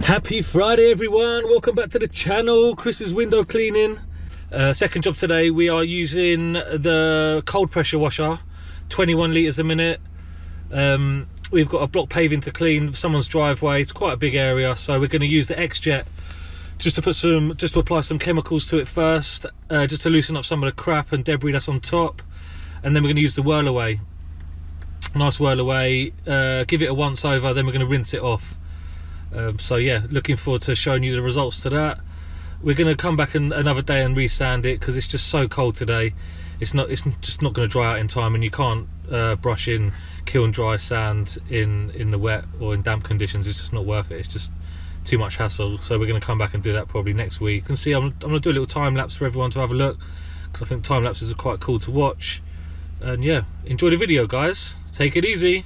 Happy Friday everyone, welcome back to the channel. Chris's window cleaning. Second job today. We are using the cold pressure washer, 21 litres a minute. We've got a block paving to clean someone's driveway. It's quite a big area, so we're going to use the X-Jet just to apply some chemicals to it first, just to loosen up some of the crap and debris that's on top, and then we're going to use the whirl away. Nice whirl away, give it a once over, then we're going to rinse it off. So yeah, looking forward to showing you the results to that. We're going to come back another day and re-sand it because it's just so cold today. It's just not going to dry out in time, and you can't brush in kiln dry sand in the wet or in damp conditions. It's just not worth it. It's just too much hassle. So we're going to come back and do that probably next week. You can see I'm going to do a little time lapse for everyone to have a look, because I think time lapses are quite cool to watch. And yeah, enjoy the video guys, take it easy.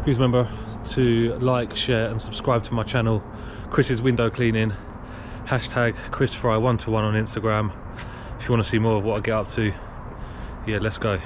Please remember to like, share and subscribe to my channel, Chris's Window Cleaning, hashtag ChrisFry121 on Instagram, if you want to see more of what I get up to. Yeah, let's go.